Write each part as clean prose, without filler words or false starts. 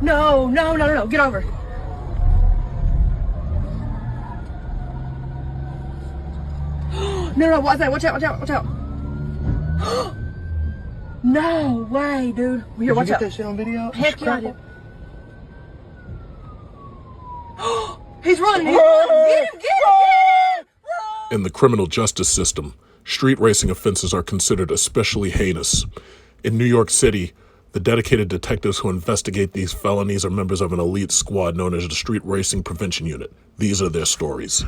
No, no, no, no, no. Get over. No, no, watch out, watch out, watch out, watch out. No way, dude. Here, watch out. Did you get that shit on video? Heck yeah, I did. He's running. Get him, get him, get him. In the criminal justice system, street racing offenses are considered especially heinous. In New York City, the dedicated detectives who investigate these felonies are members of an elite squad known as the Street Racing Prevention Unit. These are their stories.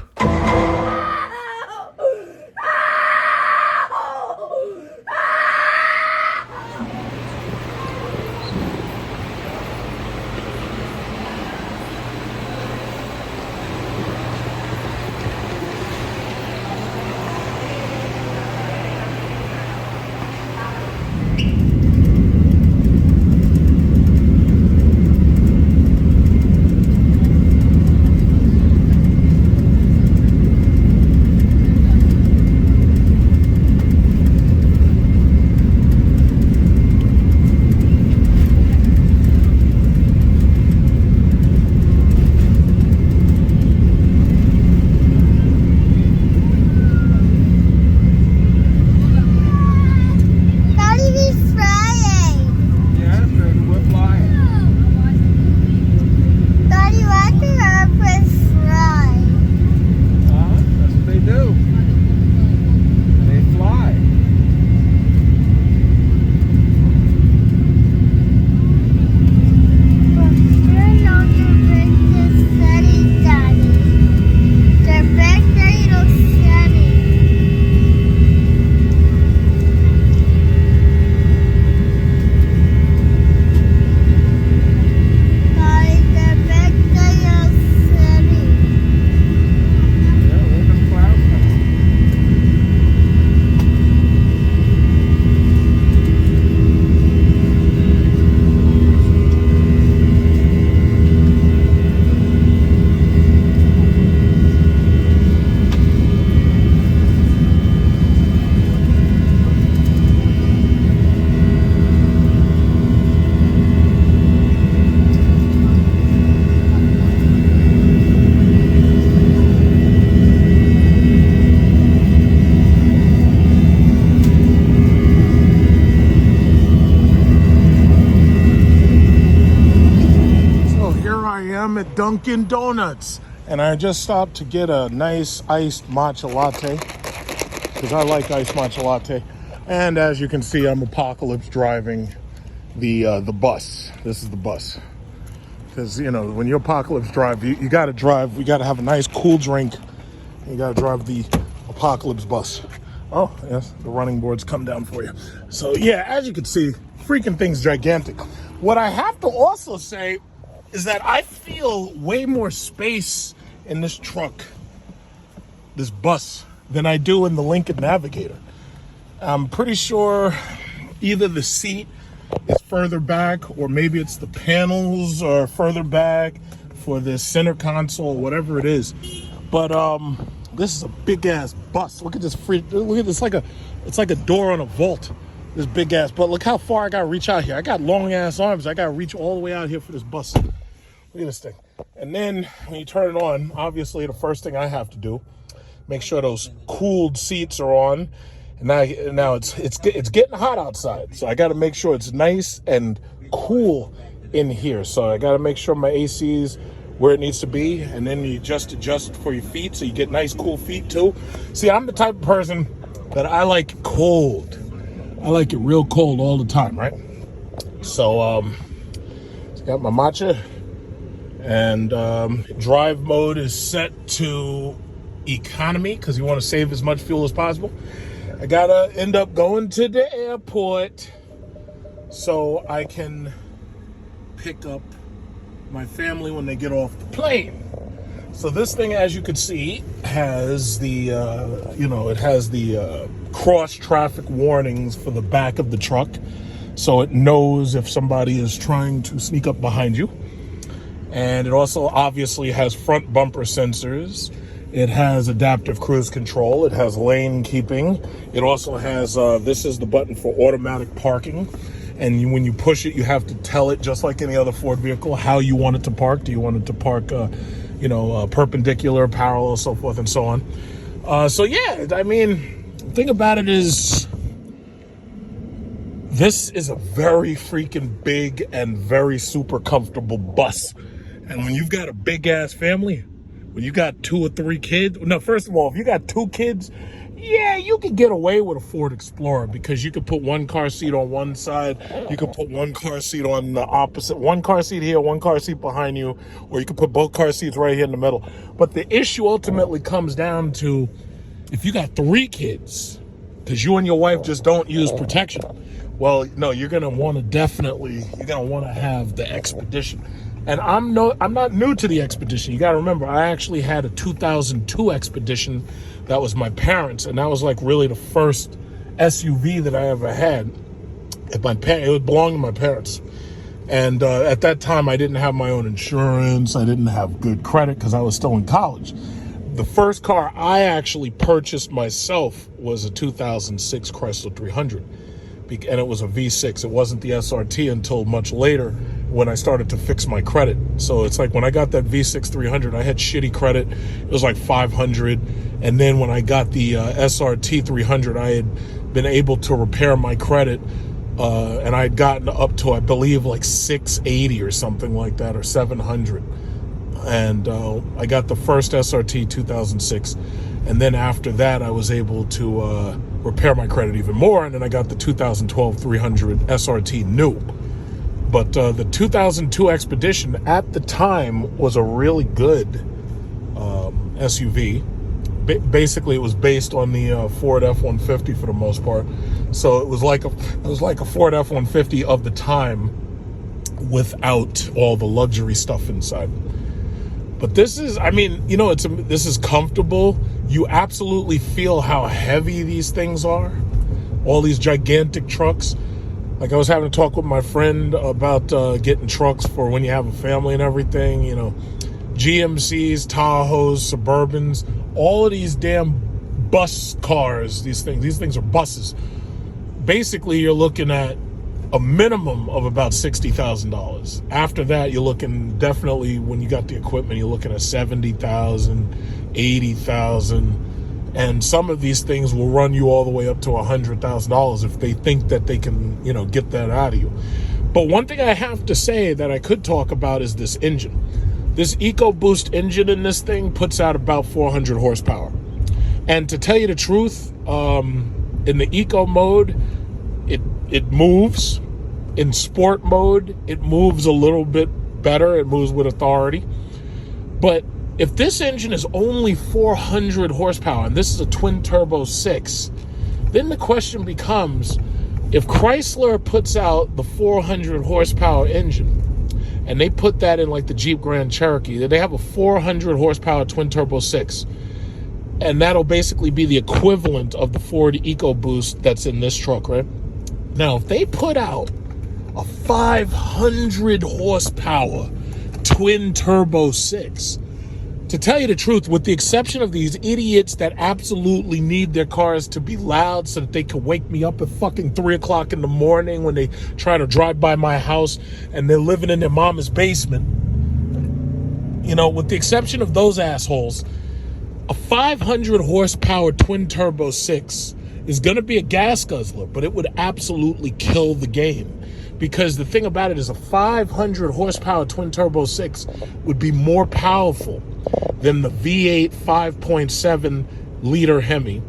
At Dunkin' Donuts, and I just stopped to get a nice iced matcha latte because I like iced matcha latte. And as you can see, I'm apocalypse driving the bus. This is the bus because, you know, when you apocalypse drive, you got to drive. We got to have a nice cool drink. You got to drive the apocalypse bus. Oh yes, the running boards come down for you. So yeah, as you can see, freaking thing's gigantic. What I have to also say is that I feel way more space in this truck, this bus, than I do in the Lincoln Navigator. I'm pretty sure either the seat is further back, or maybe it's the panels are further back for the center console, whatever it is. But this is a big ass bus. Look at this look at this, it's like a door on a vault. This big ass, but look how far I gotta reach out here. I got long ass arms. I gotta reach all the way out here for this bus. Look at this thing. And then when you turn it on, obviously the first thing I have to do, make sure those cooled seats are on. And now it's getting hot outside, so I got to make sure it's nice and cool in here. So I got to make sure my AC is where it needs to be, and then you just adjust for your feet so you get nice cool feet too. See, I'm the type of person that I like it cold. I like it real cold all the time, right? So got my matcha. And drive mode is set to economy because you want to save as much fuel as possible. I gotta end up going to the airport so I can pick up my family when they get off the plane. So this thing, as you can see, has the it has the cross traffic warnings for the back of the truck, so it knows if somebody is trying to sneak up behind you. And it also obviously has front bumper sensors. It has adaptive cruise control. It has lane keeping. It also has, this is the button for automatic parking. And when you push it, you have to tell it, just like any other Ford vehicle, how you want it to park. Do you want it to park, perpendicular, parallel, so forth and so on. So yeah, I mean, the thing about it is, this is a very freaking big and very super comfortable bus. And when you've got a big ass family, when you got 2 or 3 kids, no, first of all, if you got 2 kids, yeah, you could get away with a Ford Explorer, because you could put one car seat on one side, you could put one car seat on the opposite, one car seat here, one car seat behind you, or you could put both car seats right here in the middle. But the issue ultimately comes down to, if you got 3 kids, because you and your wife just don't use protection, well, no, you're gonna want to have the Expedition. And I'm not new to the Expedition. You got to remember, I actually had a 2002 Expedition that was my parents', and that was like really the first SUV that I ever had. It belonged to my parents. And at that time, I didn't have my own insurance. I didn't have good credit because I was still in college. The first car I actually purchased myself was a 2006 Chrysler 300. And it was a V6. It wasn't the SRT until much later, when I started to fix my credit. So it's like, when I got that V6 300, I had shitty credit. It was like 500. And then when I got the SRT 300, I had been able to repair my credit. And I had gotten up to, I believe, like 680 or something like that, or 700. And I got the first SRT 2006. And then after that, I was able to repair my credit even more. And then I got the 2012 300 SRT new. But the 2002 Expedition at the time was a really good SUV. Basically, it was based on the Ford F-150 for the most part. So it was like a Ford F-150 of the time, without all the luxury stuff inside. But this is, I mean, this is comfortable. You absolutely feel how heavy these things are. All these gigantic trucks. Like, I was having a talk with my friend about getting trucks for when you have a family and everything. GMCs, Tahoes, Suburbans, all of these damn bus cars, these things are buses. Basically, you're looking at a minimum of about $60,000. After that, you're looking, definitely, when you got the equipment, you're looking at $70,000, $80,000. And some of these things will run you all the way up to $100,000 if they think that they can, get that out of you. But one thing I have to say that I could talk about is this engine. This EcoBoost engine in this thing puts out about 400 horsepower. And to tell you the truth, in the eco mode, it moves. In sport mode, it moves a little bit better. It moves with authority. But if this engine is only 400 horsepower, and this is a twin turbo 6, then the question becomes, if Chrysler puts out the 400 horsepower engine, and they put that in like the Jeep Grand Cherokee, they have a 400 horsepower twin turbo 6, and that'll basically be the equivalent of the Ford EcoBoost that's in this truck, right? Now, if they put out a 500 horsepower twin turbo 6, to tell you the truth, with the exception of these idiots that absolutely need their cars to be loud so that they can wake me up at fucking 3 o'clock in the morning when they try to drive by my house and they're living in their mama's basement, with the exception of those assholes, a 500 horsepower twin turbo 6 is going to be a gas guzzler, but it would absolutely kill the game. Because the thing about it is, a 500 horsepower twin turbo 6 would be more powerful than the V8 5.7 liter Hemi,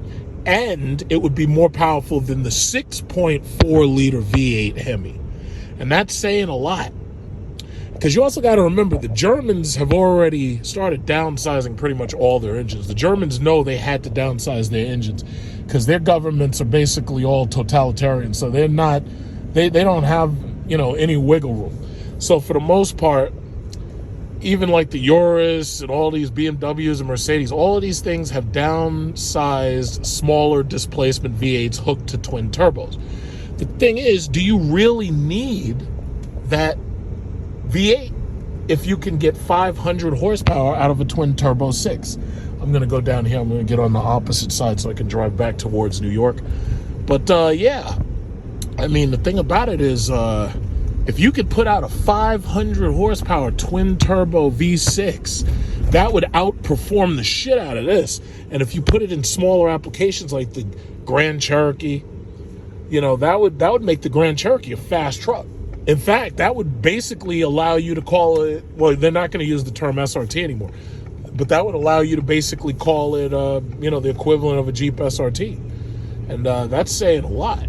and it would be more powerful than the 6.4 liter V8 Hemi. And that's saying a lot. Because you also got to remember, the Germans have already started downsizing pretty much all their engines. The Germans know they had to downsize their engines because their governments are basically all totalitarian. So they're not, they don't have, any wiggle room. So for the most part, even like the Urus and all these BMWs and Mercedes, all of these things have downsized, smaller displacement V8s hooked to twin turbos. The thing is, do you really need that V8 if you can get 500 horsepower out of a twin turbo 6? I'm going to go down here. I'm going to get on the opposite side so I can drive back towards New York. But yeah, I mean, the thing about it is, if you could put out a 500 horsepower twin turbo V6, that would outperform the shit out of this. And if you put it in smaller applications like the Grand Cherokee, you know, that would make the Grand Cherokee a fast truck. In fact, that would basically allow you to call it, well, they're not going to use the term SRT anymore, but that would allow you to basically call it, you know, the equivalent of a Jeep SRT. And that's saying a lot.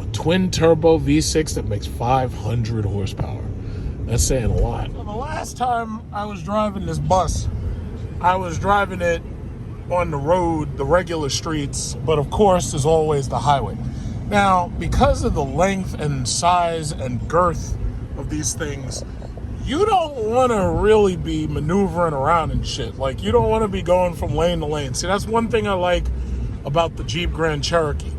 A twin turbo V6 that makes 500 horsepower. That's saying a lot. So the last time I was driving this bus, I was driving it on the road, the regular streets, but of course, there's always the highway. Now, because of the length and size and girth of these things, you don't want to really be maneuvering around and shit. Like, you don't want to be going from lane to lane. See, that's one thing I like about the Jeep Grand Cherokee.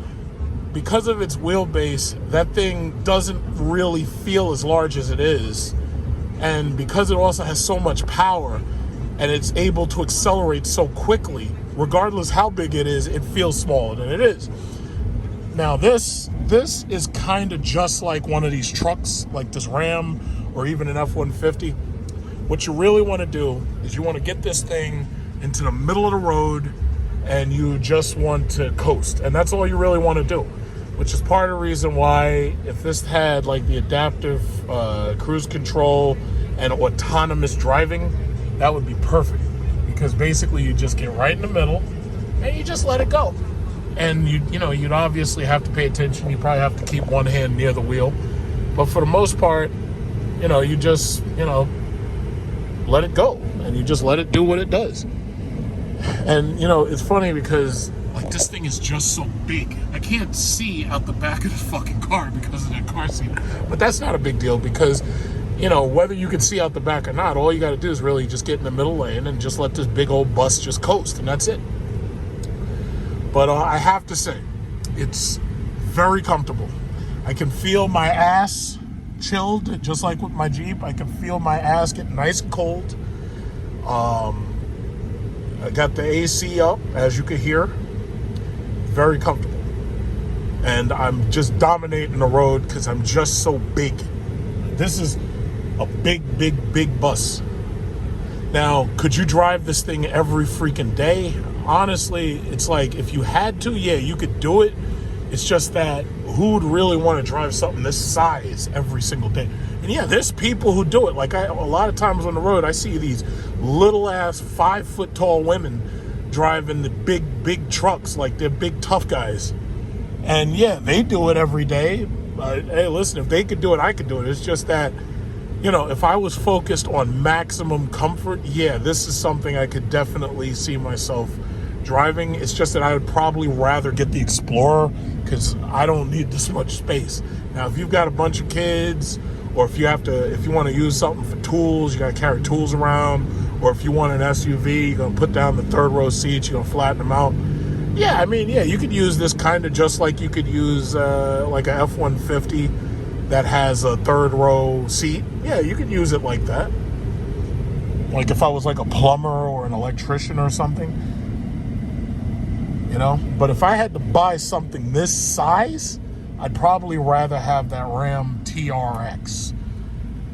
Because of its wheelbase, that thing doesn't really feel as large as it is. And because it also has so much power and it's able to accelerate so quickly, regardless how big it is, it feels smaller than it is. Now this is kind of just like one of these trucks, like this Ram or even an F-150. What you really want to do is you want to get this thing into the middle of the road and you just want to coast. And that's all you really want to do, which is part of the reason why if this had like the adaptive cruise control and autonomous driving, that would be perfect. Because basically you just get right in the middle and you just let it go. And you know, you'd obviously have to pay attention. You probably have to keep one hand near the wheel. But for the most part, you know, you just, you know, let it go. And you just let it do what it does. And, you know, it's funny because, like, this thing is just so big. I can't see out the back of the fucking car because of that car seat. But that's not a big deal because, you know, whether you can see out the back or not, all you got to do is really just get in the middle lane and just let this big old bus just coast. And that's it. But I have to say, it's very comfortable. I can feel my ass chilled, just like with my Jeep. I can feel my ass get nice and cold. I got the AC up, as you can hear. Very comfortable. And I'm just dominating the road because I'm just so big. This is a big, big, big bus. Now, could you drive this thing every freaking day? Honestly, it's like if you had to, yeah, you could do it. It's just that who would really want to drive something this size every single day? And yeah, there's people who do it. Like a lot of times on the road, I see these little ass 5 foot tall women driving the big, big trucks like they're big tough guys. And yeah, they do it every day. Hey, listen, if they could do it, I could do it. It's just that, you know, if I was focused on maximum comfort, yeah, this is something I could definitely see myself driving. It's just that I would probably rather get the Explorer because I don't need this much space. Now, if you've got a bunch of kids, or if you want to use something for tools, you got to carry tools around, or if you want an SUV, you're going to put down the third row seats, you're going to flatten them out. Yeah, I mean, yeah, you could use this kind of just like you could use like a F-150 that has a third row seat. Yeah, you could use it like that. Like if I was like a plumber or an electrician or something, you know. But if I had to buy something this size, I'd probably rather have that Ram TRX,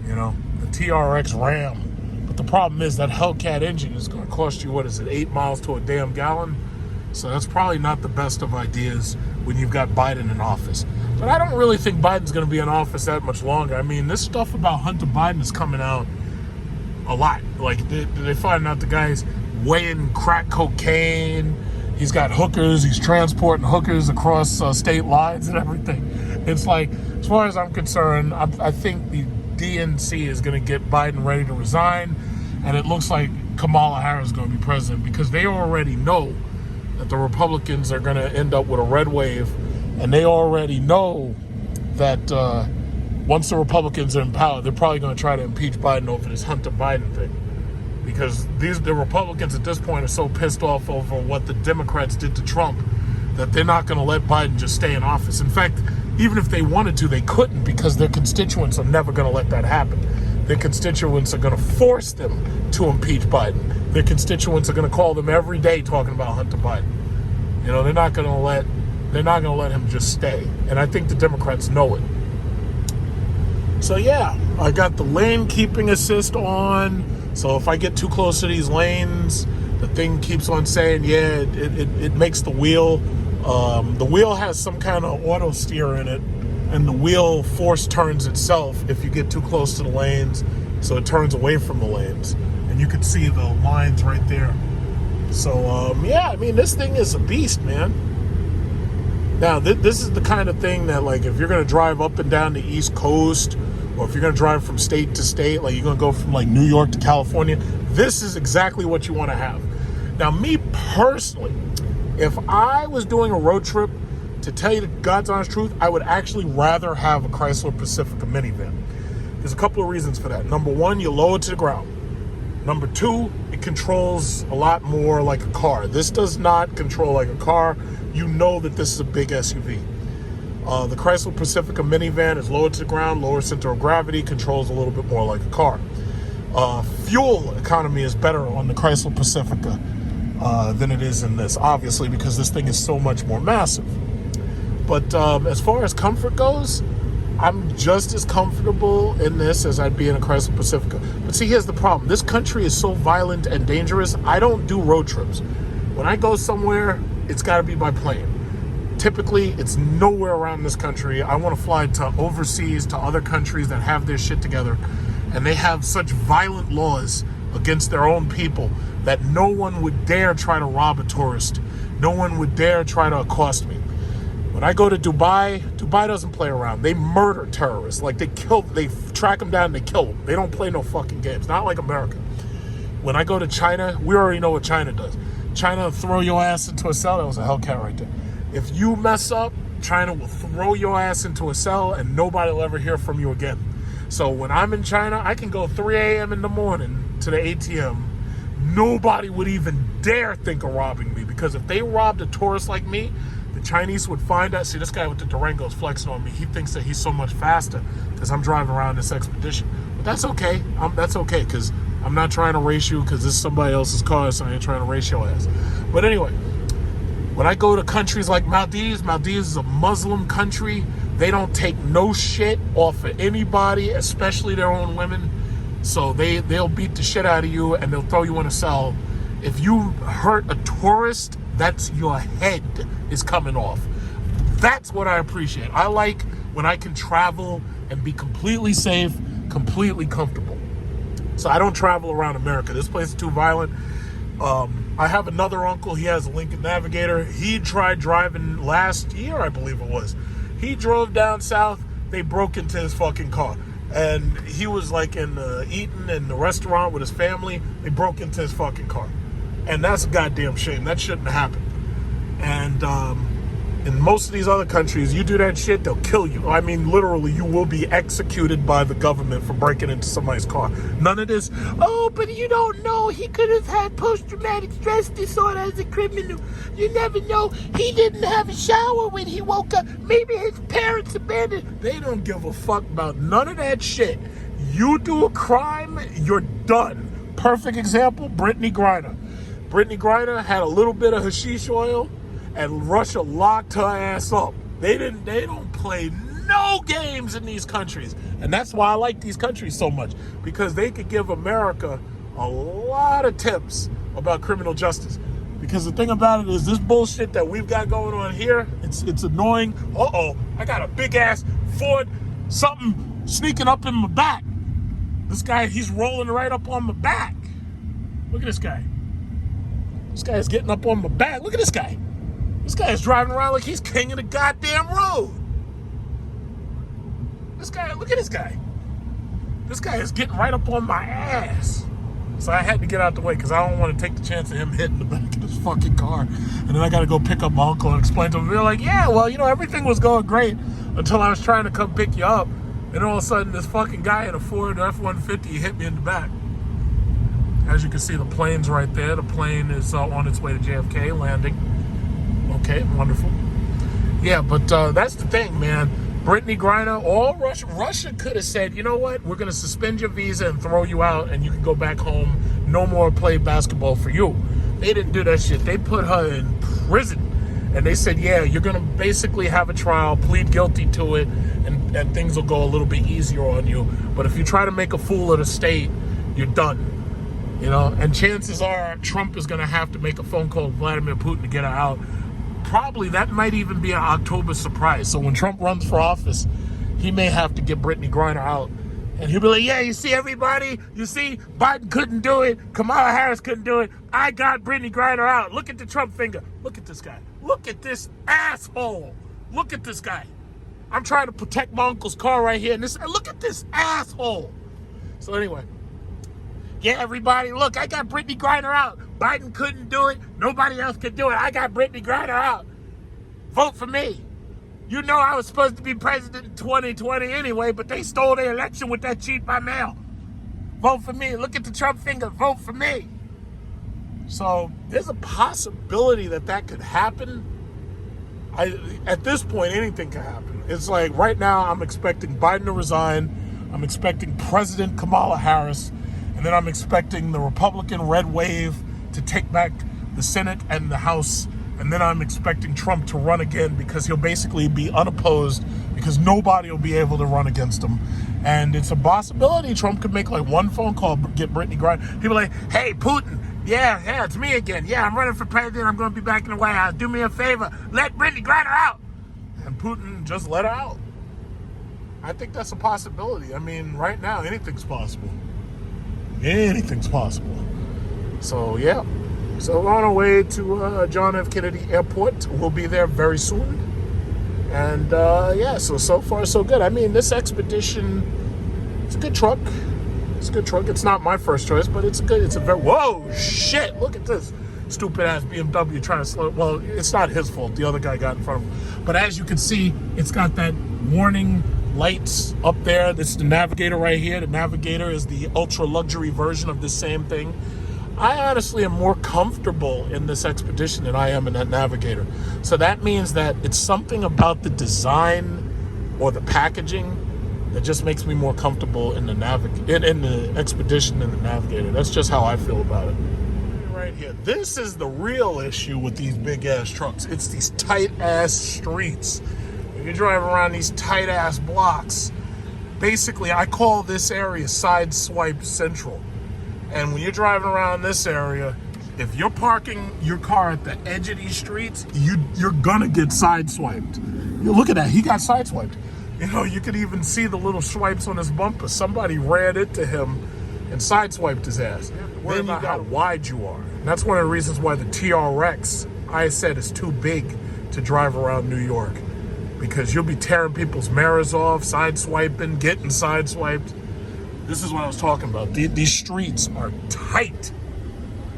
you know, the TRX Ram. But the problem is that Hellcat engine is going to cost you, what is it, 8 miles to a damn gallon? So that's probably not the best of ideas when you've got Biden in office. But I don't really think Biden's going to be in office that much longer. I mean, this stuff about Hunter Biden is coming out a lot. Like, they find out the guy's weighing crack cocaine. He's got hookers. He's transporting hookers across state lines and everything. It's like, as far as I'm concerned, I think the DNC is going to get Biden ready to resign. And it looks like Kamala Harris is going to be president because they already know that the Republicans are going to end up with a red wave. And they already know that once the Republicans are in power, they're probably going to try to impeach Biden over this Hunter Biden thing. Because the Republicans at this point are so pissed off over what the Democrats did to Trump that they're not going to let Biden just stay in office. In fact, even if they wanted to, they couldn't because their constituents are never going to let that happen. Their constituents are going to force them to impeach Biden. Their constituents are going to call them every day talking about Hunter Biden. You know, they're not going to let They're not going to let him just stay. And I think the Democrats know it. So yeah, I got the lane keeping assist on. So if I get too close to these lanes, the thing keeps on saying, yeah, it makes the wheel. The wheel has some kind of auto steer in it, and the wheel force turns itself if you get too close to the lanes. So it turns away from the lanes. And you can see the lines right there. So yeah, I mean, this thing is a beast, man. Now, this is the kind of thing that, like, if you're going to drive up and down the East Coast, or if you're going to drive from state to state, like you're going to go from, like, New York to California, this is exactly what you want to have. Now, me personally, if I was doing a road trip, to tell you the God's honest truth, I would actually rather have a Chrysler Pacifica minivan. There's a couple of reasons for that. Number one, you lower it to the ground. Number two, it controls a lot more like a car. This does not control like a car. You know that this is a big SUV. The Chrysler Pacifica minivan is lower to the ground, lower center of gravity, controls a little bit more like a car. Fuel economy is better on the Chrysler Pacifica than it is in this, obviously, because this thing is so much more massive. But as far as comfort goes, I'm just as comfortable in this as I'd be in a Chrysler Pacifica. But see, here's the problem. This country is so violent and dangerous, I don't do road trips. When I go somewhere, it's got to be by plane. Typically, it's nowhere around this country. I want to fly to overseas, to other countries that have their shit together, and they have such violent laws against their own people that no one would dare try to rob a tourist. No one would dare try to accost me. When I go to Dubai, Dubai doesn't play around. They murder terrorists. Like, they track them down and they kill them. They don't play no fucking games. Not like America. When I go to China, we already know what China does. China will throw your ass into a cell. That was a Hellcat right there. If you mess up, China will throw your ass into a cell and nobody will ever hear from you again. So when I'm in China, I can go 3 a.m. in the morning to the ATM. Nobody would even dare think of robbing me, because if they robbed a tourist like me, the Chinese would find out. See, this guy with the Durango's flexing on me. He thinks that he's so much faster because I'm driving around this Expedition. But that's okay. That's okay, because I'm not trying to race you, because this is somebody else's car, so I ain't trying to race your ass. But anyway, when I go to countries like Maldives is a Muslim country. They don't take no shit off of anybody, especially their own women. So they'll beat the shit out of you and they'll throw you in a cell. If you hurt a tourist, that's your head is coming off. That's what I appreciate. I like when I can travel and be completely safe, completely comfortable. So I don't travel around America. This place is too violent. I have another uncle. He has a Lincoln Navigator. He tried driving last year, I believe it was. He drove down south. They broke into his fucking car. And he was like eating in the restaurant with his family. They broke into his fucking car. And that's a goddamn shame. That shouldn't have happened. And in most of these other countries, you do that shit, they'll kill you. I mean, literally, you will be executed by the government for breaking into somebody's car. None of this, oh, but you don't know, he could have had post-traumatic stress disorder as a criminal. You never know, he didn't have a shower when he woke up. Maybe his parents abandoned. They don't give a fuck about none of that shit. You do a crime, you're done. Perfect example, Brittany Griner. Brittany Griner had a little bit of hashish oil, and Russia locked her ass up. They don't play no games in these countries. And that's why I like these countries so much, because they could give America a lot of tips about criminal justice. Because the thing about it is, this bullshit that we've got going on here, it's annoying. Uh-oh, I got a big ass Ford something sneaking up in my back. This guy, he's rolling right up on my back. Look at this guy. This guy is getting up on my back. Look at this guy. This guy is driving around like he's king of the goddamn road. This guy, look at this guy. This guy is getting right up on my ass. So I had to get out the way, because I don't want to take the chance of him hitting the back of this fucking car. And then I got to go pick up my uncle and explain to him. They're like, yeah, well, you know, everything was going great until I was trying to come pick you up. And all of a sudden, this fucking guy in a Ford F-150 hit me in the back. As you can see, the plane's right there. The plane is on its way to JFK, landing. Okay, wonderful. Yeah, but that's the thing, man. Brittany Griner, all Russia could have said, you know what? We're going to suspend your visa and throw you out, and you can go back home. No more play basketball for you. They didn't do that shit. They put her in prison. And they said, yeah, you're going to basically have a trial, plead guilty to it, and things will go a little bit easier on you. But if you try to make a fool of the state, you're done. You know, and chances are Trump is going to have to make a phone call to Vladimir Putin to get her out. Probably that might even be an October surprise. So when Trump runs for office, he may have to get Brittany Griner out. And he'll be like, yeah, you see everybody? You see, Biden couldn't do it. Kamala Harris couldn't do it. I got Brittany Griner out. Look at the Trump finger. Look at this guy. Look at this asshole. Look at this guy. I'm trying to protect my uncle's car right here. And look at this asshole. So anyway. Yeah, everybody, look, I got Brittany Griner out. Biden couldn't do it. Nobody else could do it. I got Brittany Griner out. Vote for me. You know I was supposed to be president in 2020 anyway, but they stole the election with that cheat by mail. Vote for me. Look at the Trump finger. Vote for me. So there's a possibility that could happen. At this point, anything can happen. It's like right now I'm expecting Biden to resign. I'm expecting President Kamala Harris. And then I'm expecting the Republican red wave to take back the Senate and the House. And then I'm expecting Trump to run again because he'll basically be unopposed because nobody will be able to run against him. And it's a possibility Trump could make like one phone call, get Brittany Griner. People like, hey, Putin, yeah, it's me again. Yeah, I'm running for president. I'm going to be back in the White House. Do me a favor. Let Brittany Griner out. And Putin just let her out. I think that's a possibility. I mean, right now, anything's possible. Anything's possible. So yeah, so we're on our way to John F. Kennedy Airport. We'll be there very soon. And yeah, so far so good. I mean, this Expedition, it's a good truck. It's a good truck. It's not my first choice, but it's a very, whoa, shit, look at this stupid ass BMW trying to slow. Well, it's not his fault. The other guy got in front of him. But as you can see, it's got that warning lights up there. This is the Navigator right here. The Navigator is the ultra luxury version of this same thing. I honestly am more comfortable in this Expedition than I am in that Navigator. So that means that it's something about the design or the packaging that just makes me more comfortable in the Expedition than the Navigator. That's just how I feel about it. Right here. This is the real issue with these big ass trucks. It's these tight ass streets. You drive around these tight ass blocks. Basically, I call this area Sideswipe Central. And when you're driving around this area, if you're parking your car at the edge of these streets, you're gonna get sideswiped. You look at that, he got sideswiped. You know, you could even see the little swipes on his bumper. Somebody ran into him and sideswiped his ass. Then you got how wide you are. And that's one of the reasons why the TRX, I said, is too big to drive around New York. Because you'll be tearing people's mirrors off, sideswiping, getting sideswiped. This is what I was talking about. These streets are tight.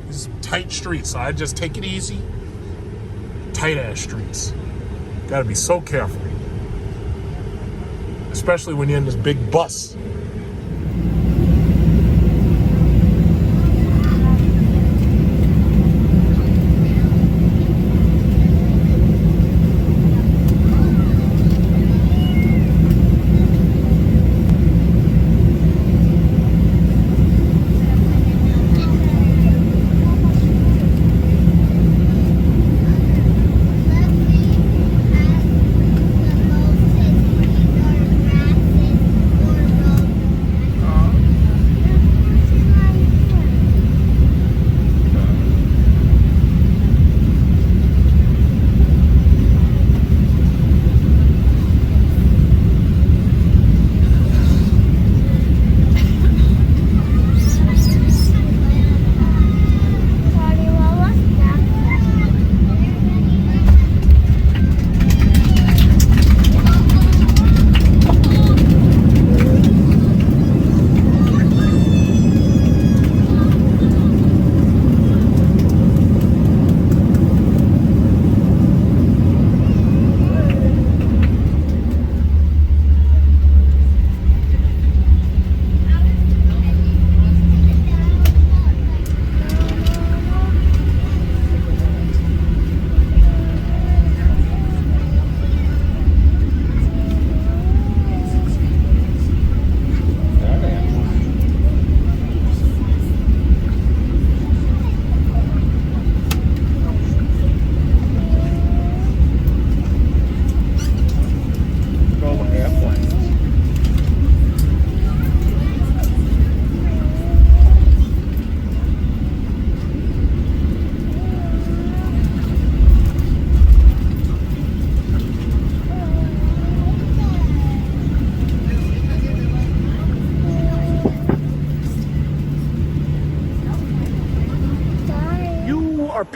These are tight streets. So I just take it easy. Tight ass streets. Gotta be so careful. Especially when you're in this big bus.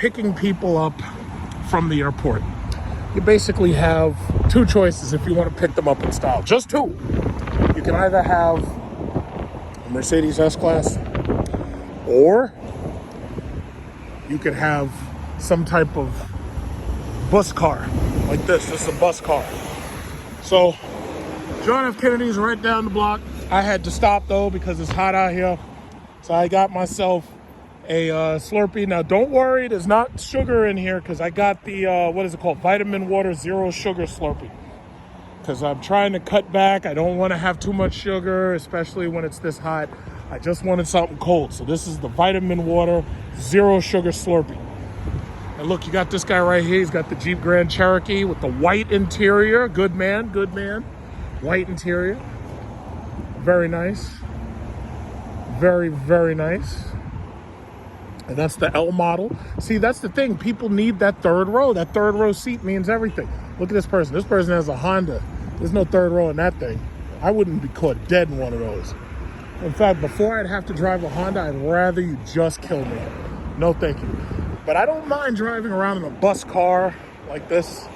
picking people up from the airport, you basically have two choices if you want to pick them up in style. Just two. You can either have a Mercedes S-Class, or you could have some type of bus car like this. This is a bus car. So John F. Kennedy's right down the block. I had to stop though because it's hot out here. So I got myself a Slurpee. Now don't worry, there's not sugar in here because I got the, what is it called? Vitamin Water Zero Sugar Slurpee. Because I'm trying to cut back. I don't want to have too much sugar, especially when it's this hot. I just wanted something cold. So this is the Vitamin Water Zero Sugar Slurpee. And look, you got this guy right here. He's got the Jeep Grand Cherokee with the white interior. Good man, good man. White interior. Very nice. Very, very nice. And that's the L model. See, that's the thing. People need that third row. That third row seat means everything. Look at this person. This person has a Honda. There's no third row in that thing. I wouldn't be caught dead in one of those. In fact, before I'd have to drive a Honda, I'd rather you just kill me. No, thank you. But I don't mind driving around in a bus car like this,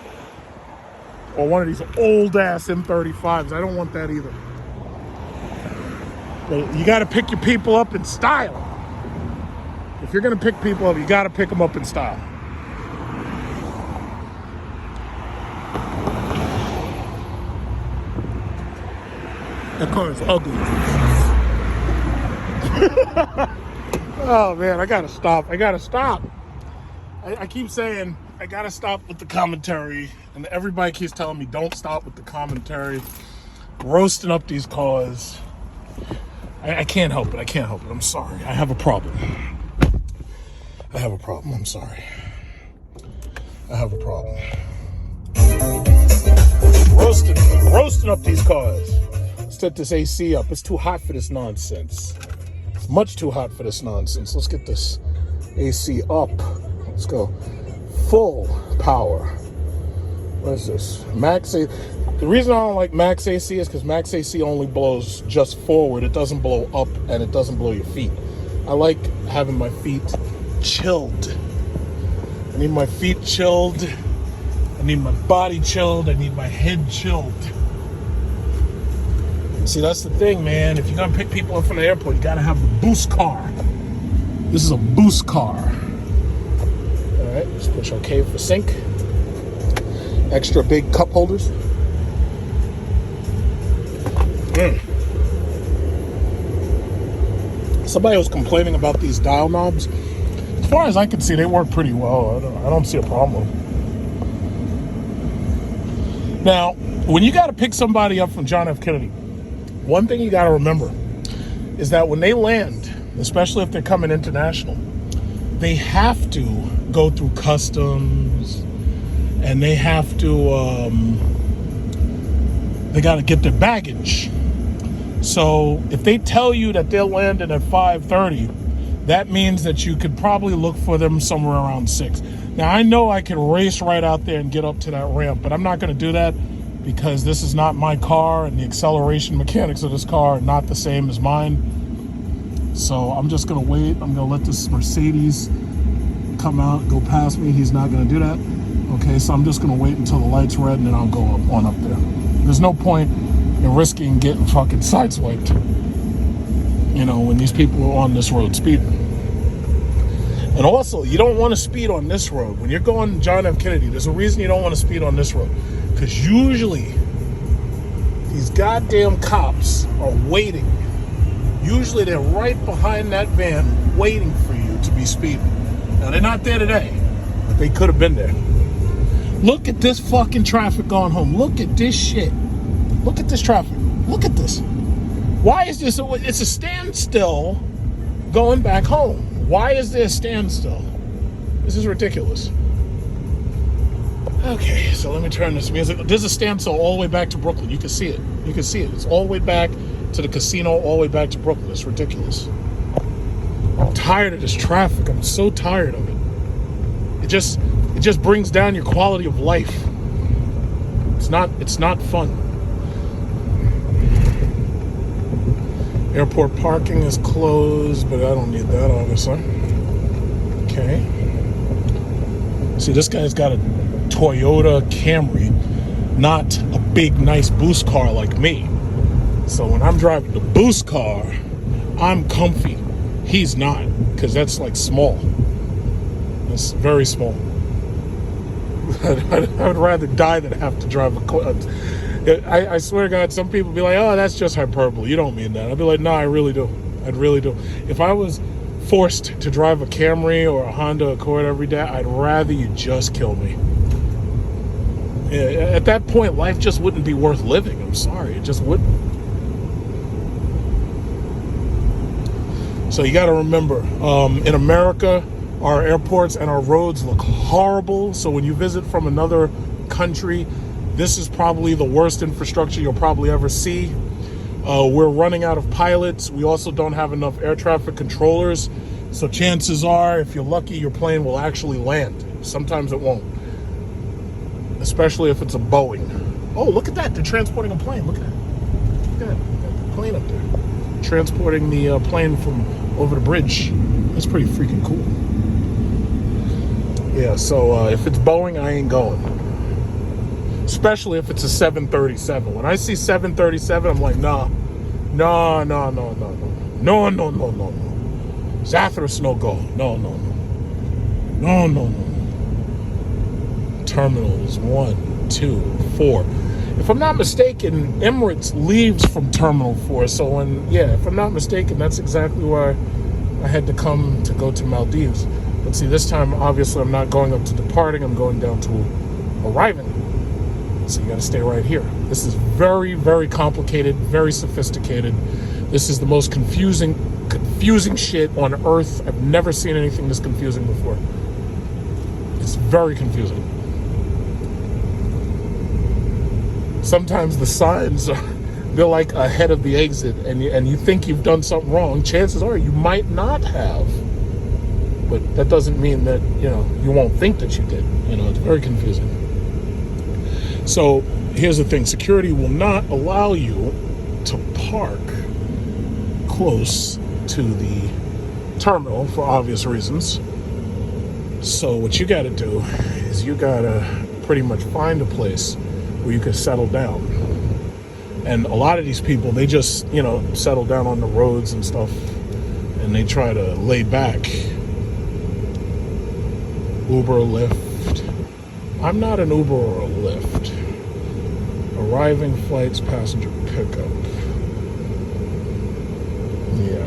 or one of these old ass M35s. I don't want that either. But you got to pick your people up in style. If you're going to pick people up, you got to pick them up in style. That car is ugly. Oh man, I got to stop. I got to stop. I keep saying I gotta stop with the commentary, and everybody keeps telling me don't stop with the commentary. Roasting up these cars. I can't help it. I can't help it. I'm sorry. I have a problem. I have a problem. I'm sorry. I have a problem. Roasting up these cars. Let's set this AC up. It's too hot for this nonsense. It's much too hot for this nonsense. Let's get this AC up. Let's go full power. What is this? Max AC. The reason I don't like Max AC is because Max AC only blows just forward. It doesn't blow up and it doesn't blow your feet. I like having my feet chilled. I need my feet chilled. I need my body chilled. I need my head chilled. See, that's the thing, man. If you're gonna pick people up from the airport, you gotta have the boost car. This is a boost car. All right, let's push OK for sync. Extra big cup holders. Somebody was complaining about these dial knobs. As far as I can see, they work pretty well. I don't see a problem. Now, when you got to pick somebody up from John F. Kennedy, one thing you got to remember is that when they land, especially if they're coming international, they have to go through customs, and they have to, they got to get their baggage. So if they tell you that they're landing at 5:30, that means that you could probably look for them somewhere around 6. Now, I know I can race right out there and get up to that ramp, but I'm not going to do that because this is not my car, and the acceleration mechanics of this car are not the same as mine. So I'm just going to wait. I'm going to let this Mercedes come out, go past me. He's not going to do that. Okay, so I'm just going to wait until the light's red, and then I'll go on up there. There's no point in risking getting fucking sideswiped, you know, when these people are on this road speeding. And also, you don't want to speed on this road. When you're going John F. Kennedy, there's a reason you don't want to speed on this road. Because usually, these goddamn cops are waiting. Usually, they're right behind that van waiting for you to be speeding. Now, they're not there today, but they could have been there. Look at this fucking traffic going home. Look at this shit. Look at this traffic. Look at this. Why is this? It's a standstill going back home. Why is there a standstill? This is ridiculous. Okay, so let me turn this music. There's a standstill all the way back to Brooklyn. You can see it. You can see it. It's all the way back to the casino, all the way back to Brooklyn. It's ridiculous. I'm tired of this traffic. I'm so tired of it. It just brings down your quality of life. It's not fun. Airport parking is closed, but I don't need that, obviously. Okay. See, this guy's got a Toyota Camry, not a big, nice boost car like me. So when I'm driving the boost car, I'm comfy. He's not, because that's like small. It's very small. I would rather die than have to drive a car. I swear to God, some people be like, oh, that's just hyperbole. You don't mean that. I'd be like, no, I really do. I really do. If I was forced to drive a Camry or a Honda Accord every day, I'd rather you just kill me. Yeah, at that point, life just wouldn't be worth living. I'm sorry. It just wouldn't. So you got to remember, in America, our airports and our roads look horrible. So when you visit from another country, this is probably the worst infrastructure you'll probably ever see. We're running out of pilots. We also don't have enough air traffic controllers. So chances are, if you're lucky, your plane will actually land. Sometimes it won't. Especially if it's a Boeing. Oh, look at that. They're transporting a plane. Look at that. Look at that. The plane up there. Transporting the plane from over the bridge. That's pretty freaking cool. Yeah, so if it's Boeing, I ain't going. Especially if it's a 737. When I see 737, I'm like, nah. No. Zathras no go. No. Terminals 1, 2, 4. If I'm not mistaken, Emirates leaves from Terminal 4. So if I'm not mistaken, that's exactly why I had to come to go to Maldives. But see, this time, obviously, I'm not going up to departing. I'm going down to arriving. So you got to stay right here. This is very, very complicated, very sophisticated. This is the most confusing shit on earth. I've never seen anything this confusing before. It's very confusing. Sometimes the signs they're like ahead of the exit, and you think you've done something wrong. Chances are you might not have, but that doesn't mean that you won't think that you did. It's very confusing. So here's the thing: security will not allow you to park close to the terminal for obvious reasons. So what you got to do is you got to pretty much find a place where you can settle down. And a lot of these people, they just, settle down on the roads and stuff, and they try to lay back. Uber or Lyft. I'm not an Uber or a Lyft. Arriving flights, passenger pickup. Yeah.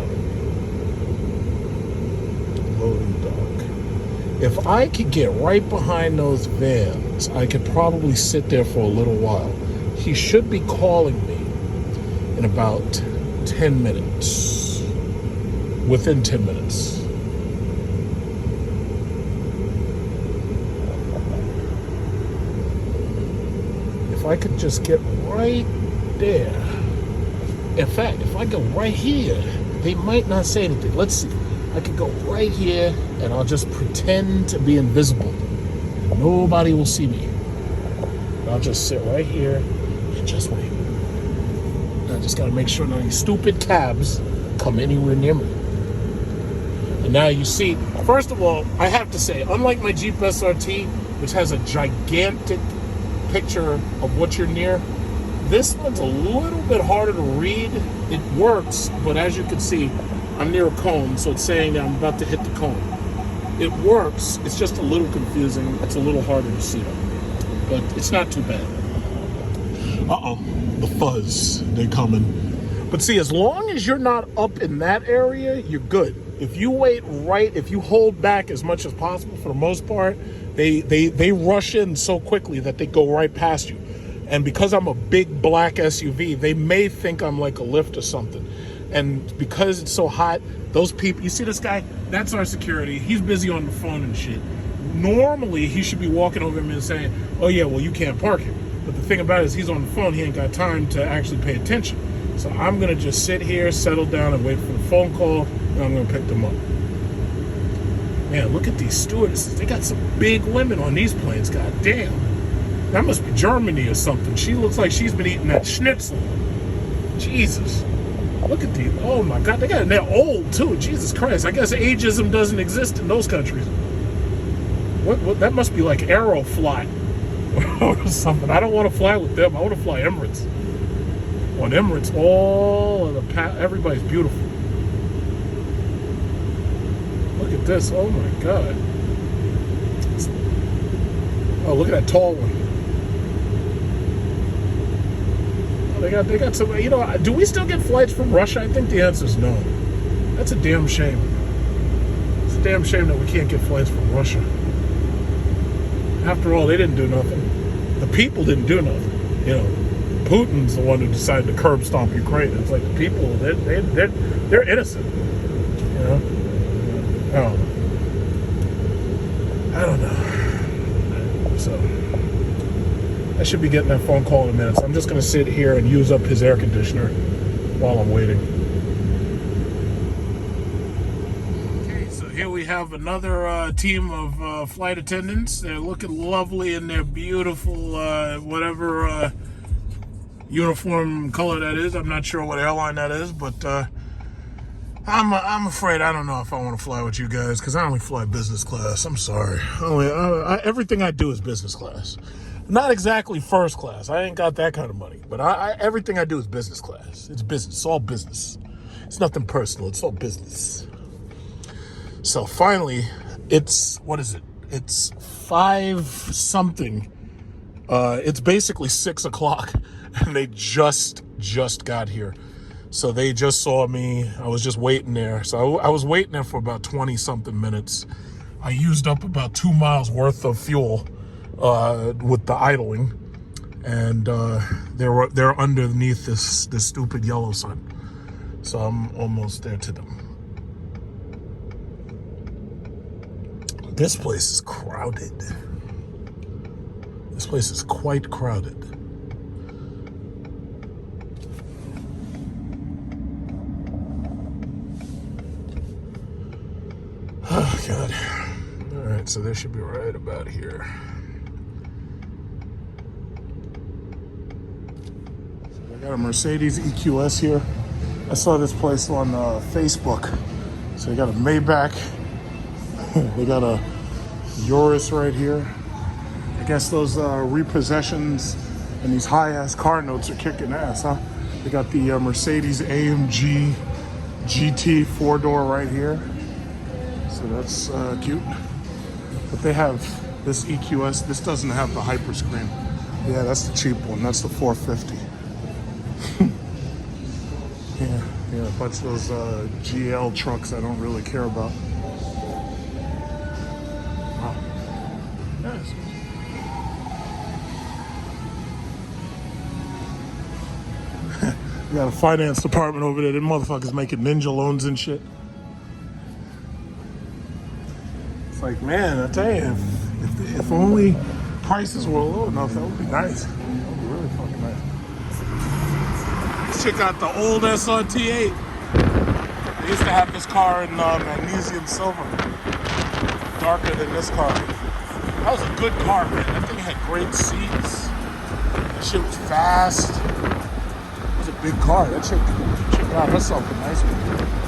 Loading dock. If I could get right behind those vans, I could probably sit there for a little while. He should be calling me in about 10 minutes. Within 10 minutes. If I could just get right there. In fact, if I go right here, they might not say anything. Let's see. I could go right here and I'll just pretend to be invisible. Nobody will see me. I'll just sit right here and just wait. I just gotta make sure none of these stupid cabs come anywhere near me. And now you see, first of all, I have to say, unlike my Jeep SRT, which has a gigantic picture of what you're near, this one's a little bit harder to read. It works, but as you can see, I'm near a cone, so it's saying that I'm about to hit the cone. It works, it's just a little confusing. It's a little harder to see, but it's not too bad. Uh-oh, the fuzz, they coming. But see, as long as you're not up in that area, you're good. If you wait right, if you hold back as much as possible, for the most part, they rush in so quickly that they go right past you. And because I'm a big black SUV, they may think I'm like a Lyft or something. And because it's so hot, those people, you see this guy? That's our security. He's busy on the phone and shit. Normally, he should be walking over him and saying, oh yeah, well, you can't park here. But the thing about it is he's on the phone. He ain't got time to actually pay attention. So I'm going to just sit here, settle down, and wait for the phone call, and I'm going to pick them up. Man, look at these stewardesses. They got some big women on these planes. God damn. That must be Germany or something. She looks like she's been eating that schnitzel. Jesus. Look at these. Oh my God. They're old too. Jesus Christ. I guess ageism doesn't exist in those countries. What? That must be like Aeroflot or something. I don't want to fly with them. I want to fly Emirates. On Emirates, all of the everybody's beautiful. Look at this. Oh my God. Oh, look at that tall one. Oh, they got some. You know, do we still get flights from Russia? I think the answer is no. That's a damn shame. It's a damn shame that we can't get flights from Russia. After all, they didn't do nothing. The people didn't do nothing. You know, Putin's the one who decided to curb stomp Ukraine. It's like the people, they're innocent. You know? I don't know. So, I should be getting that phone call in a minute. So I'm just going to sit here and use up his air conditioner while I'm waiting. Okay, so here we have another team of flight attendants. They're looking lovely in their beautiful, whatever uniform color that is. I'm not sure what airline that is, but I'm afraid I don't know if I want to fly with you guys because I only fly business class. I'm sorry. Everything I do is business class. Not exactly first class. I ain't got that kind of money. But everything I do is business class. It's business. It's all business. It's nothing personal. It's all business. So finally, what is it? It's 5 something. It's basically 6 o'clock. And they just got here. So they just saw me. I was just waiting there. So I was waiting there for about 20 something minutes. I used up about 2 miles worth of fuel with the idling, and they're underneath this stupid yellow sun. So I'm almost there to them. This place is crowded. This place is quite crowded. Oh, God. All right, so they should be right about here. So I got a Mercedes EQS here. I saw this place on Facebook. So they got a Maybach. They got a Urus right here. I guess those repossessions and these high-ass car notes are kicking ass, huh? They got the Mercedes AMG GT 4-door right here. So that's cute. But they have this EQS. This doesn't have the Hyperscreen. Yeah, that's the cheap one. That's the 450. Yeah, a bunch of those GL trucks I don't really care about. Wow. Nice. We got a finance department over there. Them motherfuckers making ninja loans and shit. Like, man, I tell you, if only prices were low enough, that would be nice. That would be really fucking nice. Let's check out the old SRT8. They used to have this car in magnesium silver, darker than this car. That was a good car, man. That thing had great seats. That shit was fast. It was a big car. That chick got herself a nice one.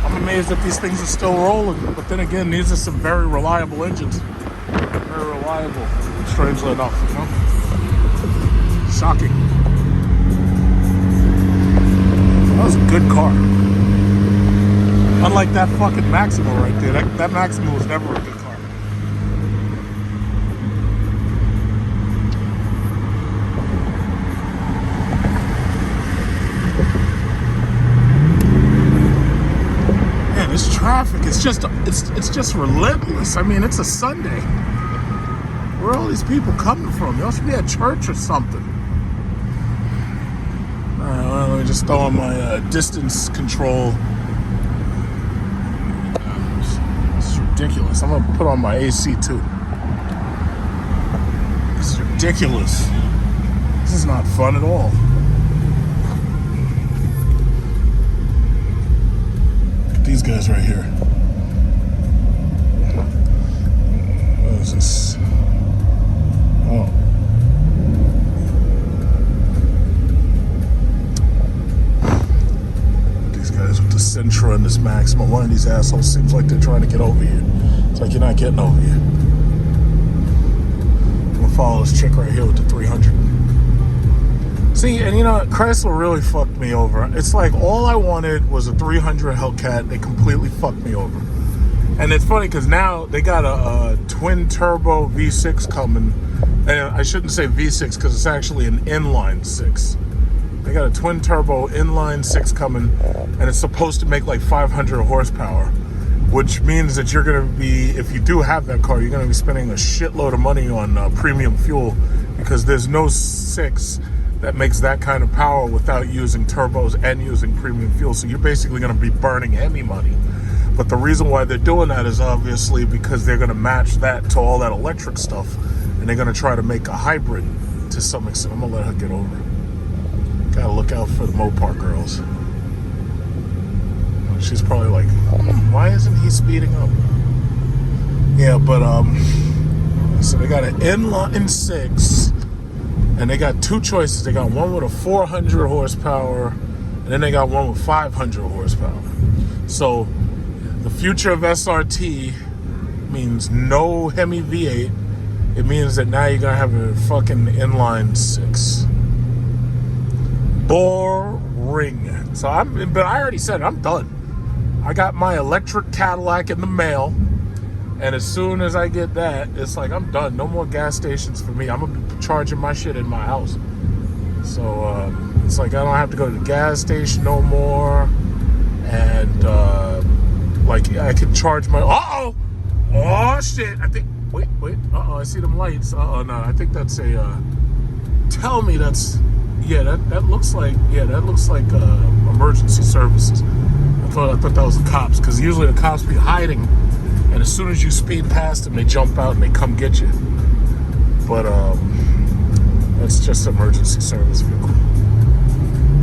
I'm amazed that these things are still rolling, but then again, these are some very reliable engines. Very reliable, strangely enough, you know? Shocking. That was a good car. Unlike that fucking Maxima right there. That Maxima was never a good car. This traffic, it's just relentless. I mean, it's a Sunday. Where are all these people coming from? Y'all should be at church or something. All right, well, let me just throw on my distance control. It's ridiculous. I'm gonna put on my AC too. This is ridiculous. This is not fun at all. These guys right here. What is this? Oh. These guys with the Sentra and this Maxima. One of these assholes seems like they're trying to get over here. It's like you're not getting over here. follow this chick right here with the 300. See, and you know, Chrysler really fucked me over. It's like all I wanted was a 300 Hellcat. They completely fucked me over. And it's funny because now they got a twin turbo V6 coming. And I shouldn't say V6 because it's actually an inline 6. They got a twin turbo inline 6 coming, and it's supposed to make like 500 horsepower, which means that you're going to be, if you do have that car, you're going to be spending a shitload of money on premium fuel, because there's no 6 that makes that kind of power without using turbos and using premium fuel. So you're basically going to be burning heavy money. But the reason why they're doing that is obviously because they're going to match that to all that electric stuff, and they're going to try to make a hybrid to some extent. I'm going to let her get over. Gotta look out for the Mopar girls. She's probably like, why isn't he speeding up? Yeah, but so they got an inline 6, and they got 2 choices. They got one with a 400 horsepower, and then they got one with 500 horsepower. So the future of SRT means no Hemi V8. It means that now you're gonna have a fucking inline 6. Boring. So but I already said it, I'm done. I got my electric Cadillac in the mail, and as soon as I get that, it's like I'm done. No more gas stations for me. I'm gonna be charging my shit in my house. So it's like I don't have to go to the gas station no more, and like I can charge my. Oh shit! I think. Wait. I see them lights. No, I think that's a. Tell me that's. Yeah, that looks like emergency services. I thought that was the cops, because usually the cops be hiding, and as soon as you speed past them, they jump out and they come get you. But that's just emergency service vehicle.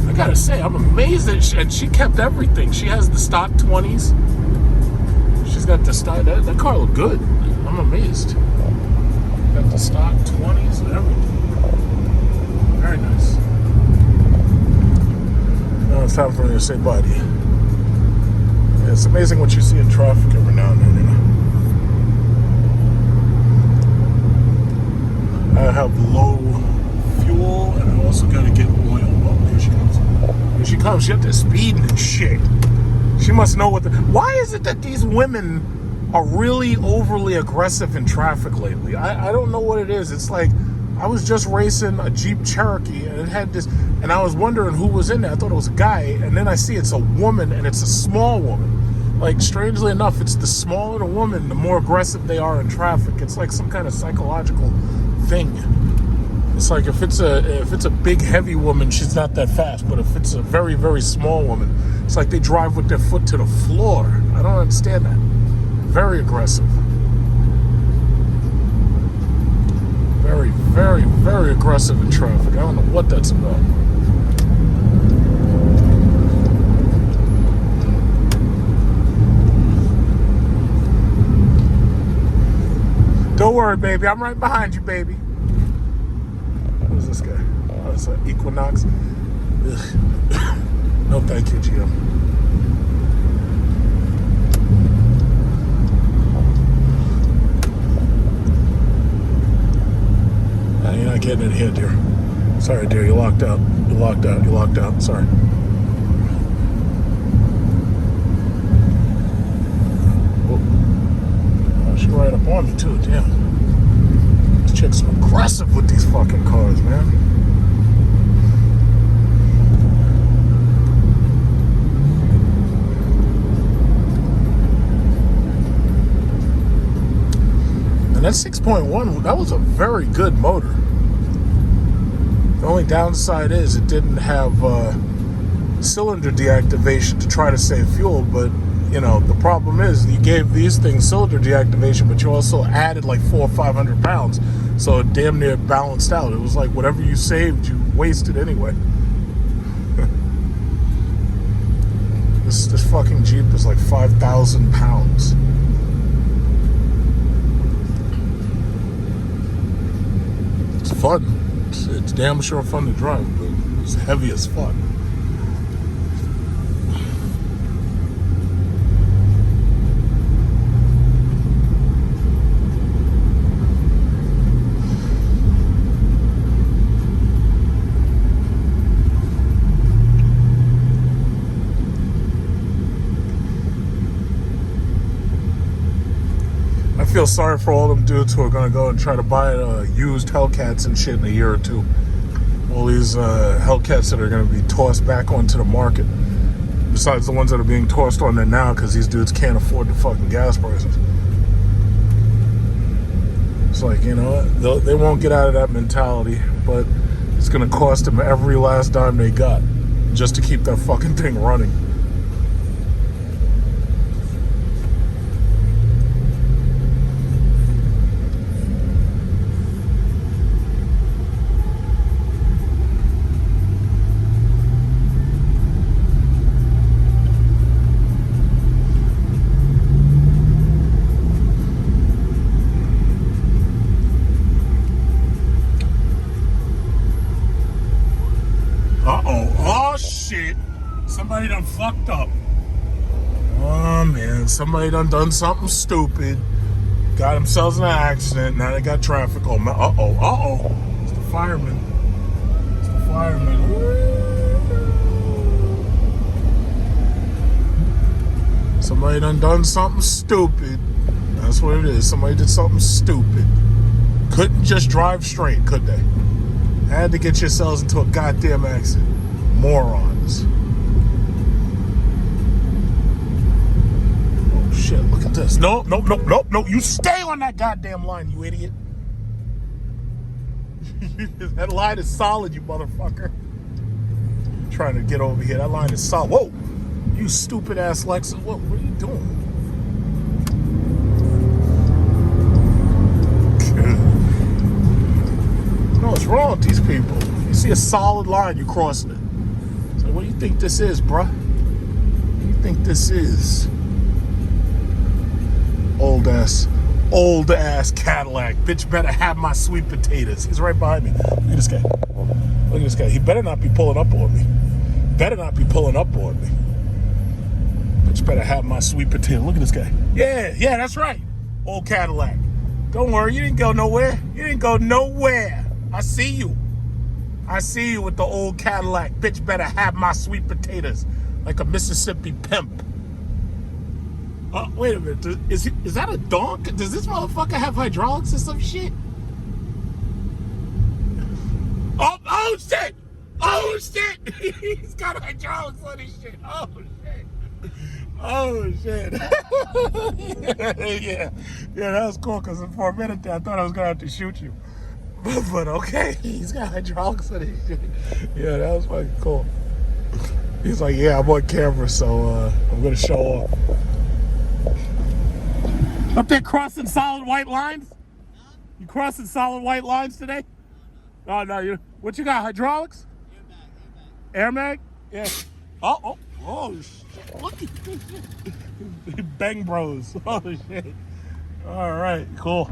I gotta say, I'm amazed that she kept everything. She has the stock 20s. She's got the stock. That car looked good. I'm amazed. Got the stock 20s and everything. Very nice. Now it's time for me to say bye to you. Yeah, it's amazing what you see in traffic every now and then, you know. I have low fuel, and I also got to get oil. Oh, here she comes. Here she comes. She up there speeding and shit. She must know what why is it that these women are really overly aggressive in traffic lately? I don't know what it is. It's like, I was just racing a Jeep Cherokee, and it had this, and I was wondering who was in there. I thought it was a guy, and then I see it's a woman, and it's a small woman. Like, strangely enough, it's the smaller the woman, the more aggressive they are in traffic. It's like some kind of psychological thing. It's like if it's a big, heavy woman, she's not that fast. But if it's a very, very small woman, it's like they drive with their foot to the floor. I don't understand that. Very aggressive. Very, very, very aggressive in traffic. I don't know what that's about. Don't worry, baby. I'm right behind you, baby. What is this guy? Oh, it's an Equinox. Ugh. No, thank you, GM. You're not getting in here, dear. Sorry, dear. You're locked out. You're locked out. You're locked out. Sorry. Oh, she right up on me, too. Damn. This chick's aggressive with these fucking cars, man. And that 6.1, that was a very good motor. The only downside is it didn't have cylinder deactivation to try to save fuel, but you know, the problem is you gave these things cylinder deactivation, but you also added like 400 or 500 pounds, so it damn near balanced out. It was like whatever you saved, you wasted anyway. This fucking Jeep is like 5,000 pounds. It's fun. It's damn sure fun to drive, but it's heavy as fuck. feel sorry for all them dudes who are gonna go and try to buy used Hellcats and shit in a year or two. All these Hellcats that are gonna be tossed back onto the market. Besides the ones that are being tossed on there now because these dudes can't afford the fucking gas prices. It's like, you know what? They won't get out of that mentality, but it's gonna cost them every last dime they got just to keep that fucking thing running. Oh shit. Somebody done fucked up. Oh man, somebody done something stupid. Got themselves in an accident. Now they got traffic. Oh man. Uh-oh. It's the fireman. It's the fireman. Somebody done something stupid. That's what it is. Somebody did something stupid. Couldn't just drive straight, could they? Had to get yourselves into a goddamn accident. Morons. Oh shit, look at this. No. You stay on that goddamn line, you idiot. That line is solid, you motherfucker. I'm trying to get over here. That line is solid. Whoa! You stupid ass Lexus. What are you doing? What's wrong with these people? You see a solid line, you crossing it. So what do you think this is, bruh? What do you think this is? Old ass Cadillac. Bitch better have my sweet potatoes. He's right behind me. Look at this guy. Look at this guy. He better not be pulling up on me. Better not be pulling up on me. Bitch better have my sweet potato. Look at this guy. Yeah, that's right. Old Cadillac. Don't worry, you didn't go nowhere. I see you with the old Cadillac. Bitch better have my sweet potatoes like a Mississippi pimp. Wait a minute. Is that a donk? Does this motherfucker have hydraulics or some shit? Oh shit! He's got hydraulics on his shit. Oh shit. Yeah, that was cool because for a minute there I thought I was gonna have to shoot you. But okay, he's got hydraulics on his shit. Yeah, that was fucking cool. He's like, yeah, I'm on camera, so I'm gonna show off. Up there crossing solid white lines? You crossing solid white lines today? Oh no, what you got? Hydraulics? Airbag? Yeah. Oh shit. Look at this shit. Bang bros. Oh shit. Alright, cool.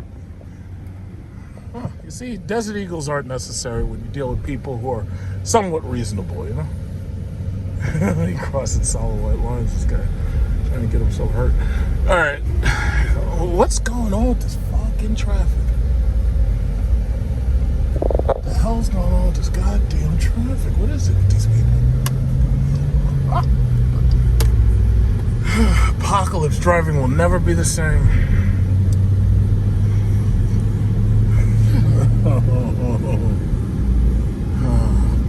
Huh, you see, Desert Eagles aren't necessary when you deal with people who are somewhat reasonable, you know? He crossing solid white lines, this guy. Trying to get himself hurt. Alright. What's going on with this fucking traffic? What the hell's going on with this goddamn traffic? What is it with these people? Apocalypse driving will never be the same. Oh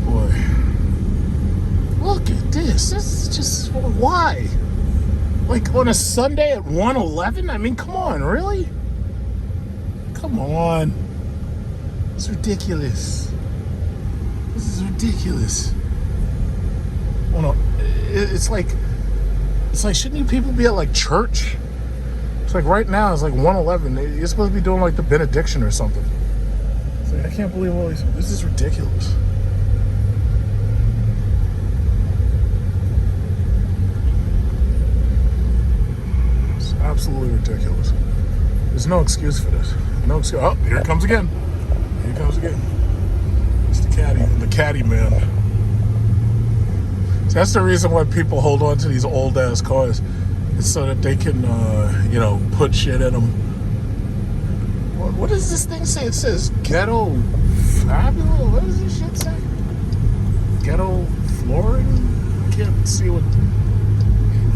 boy. Look at this. This is just, why? Like on a Sunday at 1:11? I mean, come on, really? Come on. It's ridiculous. This is ridiculous. Oh no, it's like, shouldn't you people be at like church? It's like right now it's like 1:11. You're supposed to be doing like the benediction or something. It's like, I can't believe all these. This is ridiculous. It's absolutely ridiculous. There's no excuse for this. No excuse. Oh, here it comes again. Here it comes again. It's the caddy man. So that's the reason why people hold on to these old ass cars. It's so that they can, put shit in them. What does this thing say? It says ghetto fabulous. What does this shit say? Ghetto flooring? I can't see what.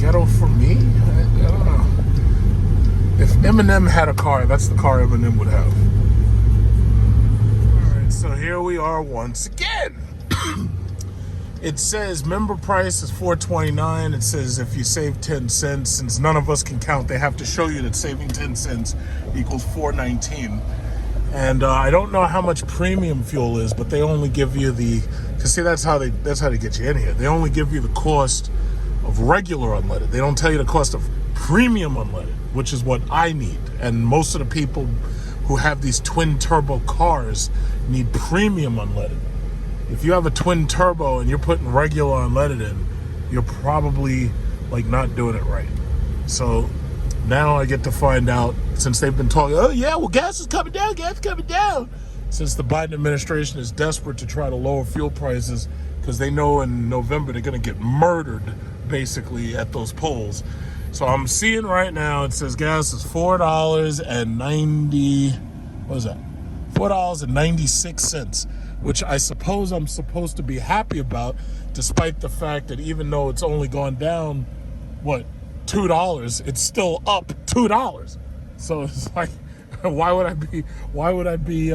Ghetto for me? I don't know. Eminem had a car. That's the car Eminem would have. All right, so here we are once again. It says member price is $4.29. It says if you save 10 cents, since none of us can count, they have to show you that saving 10 cents equals $4.19. And I don't know how much premium fuel is, but they only give you the, cause see, that's how they get you in here. They only give you the cost of regular unleaded. They don't tell you the cost of premium unleaded, which is what I need. And most of the people who have these twin turbo cars need premium unleaded. If you have a twin turbo and you're putting regular unleaded in, you're probably like not doing it right. So now I get to find out, since they've been talking, oh yeah, well gas is coming down, since the Biden administration is desperate to try to lower fuel prices because they know in November they're going to get murdered basically at those polls. So I'm seeing right now, it says gas is $4.96, which I suppose I'm supposed to be happy about, despite the fact that even though it's only gone down, what, $2, it's still up $2. So it's like, why would I be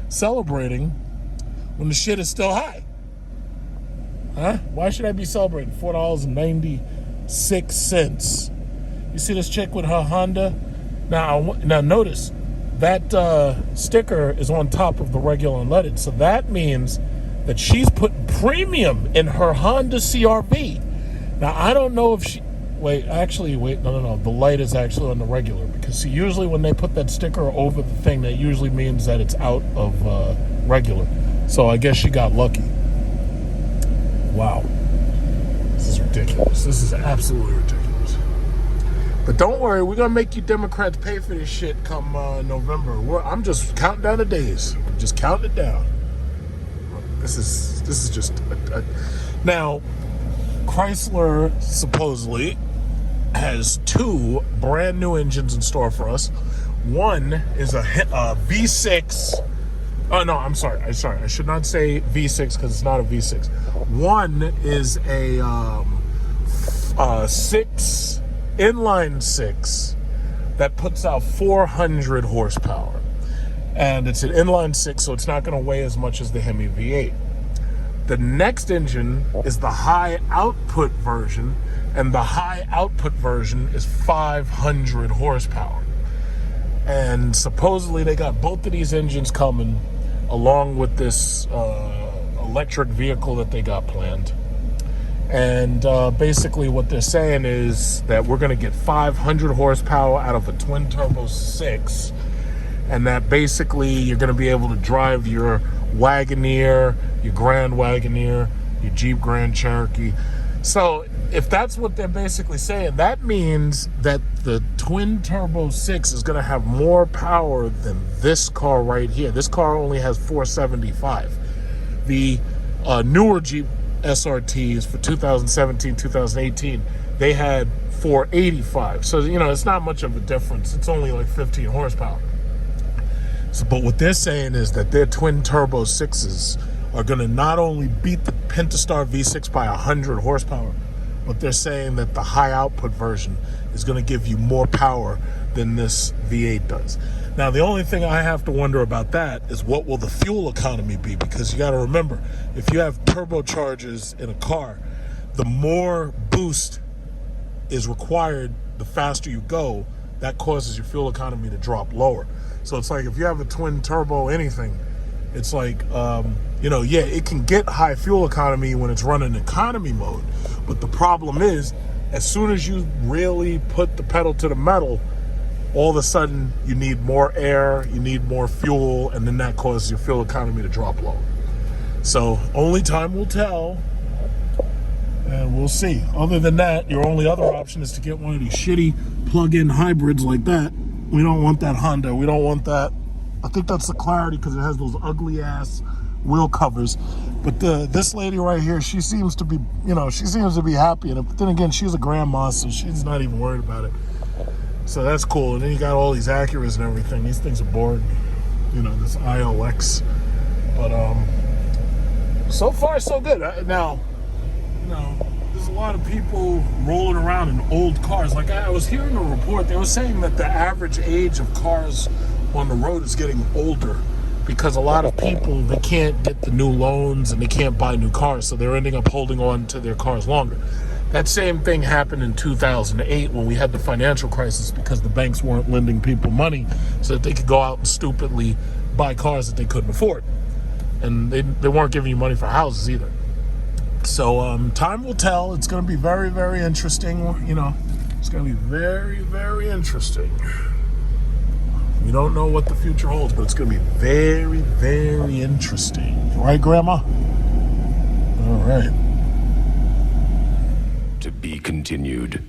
celebrating when the shit is still high? Huh? Why should I be celebrating $4.96? You see this chick with her Honda? Now notice that sticker is on top of the regular unleaded, so that means that she's putting premium in her Honda CR-V. Now I don't know if she. Wait, no. The light is actually on the regular, because see, usually when they put that sticker over the thing, that usually means that it's out of regular. So I guess she got lucky. Wow. This is ridiculous. This is absolutely ridiculous. But don't worry, we're going to make you Democrats pay for this shit come November. I'm just counting down the days. I'm just counting it down. This is just... Now, Chrysler supposedly has 2 brand new engines in store for us. One is a V6. Oh no, I'm sorry. I should not say V6 because it's not a V6. One is a 6 inline 6 that puts out 400 horsepower, and it's an inline 6, so it's not going to weigh as much as the Hemi V8. The next engine is the high output version, and the high output version is 500 horsepower. And supposedly they got both of these engines coming along with this electric vehicle that they got planned. And basically what they're saying is that we're going to get 500 horsepower out of a twin turbo 6, and that basically you're going to be able to drive your Wagoneer, your Grand Wagoneer, your Jeep Grand Cherokee. So if that's what they're basically saying, that means that the twin turbo 6 is going to have more power than this car right here. This car only has 475. The newer Jeep SRTs for 2017, 2018, they had 485. So, it's not much of a difference. It's only like 15 horsepower. So, but what they're saying is that their twin turbo 6s are going to not only beat the Pentastar V6 by 100 horsepower, but they're saying that the high output version is going to give you more power than this V8 does. Now, the only thing I have to wonder about that is what will the fuel economy be? Because you got to remember, if you have turbochargers in a car, the more boost is required, the faster you go, that causes your fuel economy to drop lower. So it's like if you have a twin turbo anything, it's like, it can get high fuel economy when it's running economy mode. But the problem is, as soon as you really put the pedal to the metal, all of a sudden you need more air, you need more fuel, and then that causes your fuel economy to drop lower. So only time will tell, and we'll see. Other than that, your only other option is to get one of these shitty plug-in hybrids like that. We don't want that Honda. We don't want that. I think that's the Clarity because it has those ugly ass wheel covers. But this lady right here, she seems to be, she seems to be happy. But then again, she's a grandma, so she's not even worried about it. So that's cool. And then you got all these Acuras and everything. These things are boring. This ILX. But so far so good. Now, there's a lot of people rolling around in old cars. Like I was hearing a report, they were saying that the average age of cars on the road is getting older because a lot of people, they can't get the new loans and they can't buy new cars, so they're ending up holding on to their cars longer. That same thing happened in 2008 when we had the financial crisis because the banks weren't lending people money so that they could go out and stupidly buy cars that they couldn't afford. And they weren't giving you money for houses either. So time will tell. It's going to be very, very interesting. You know, it's going to be very, very interesting. We don't know what the future holds, but it's going to be very, very interesting. Right, Grandma? All right. To be continued.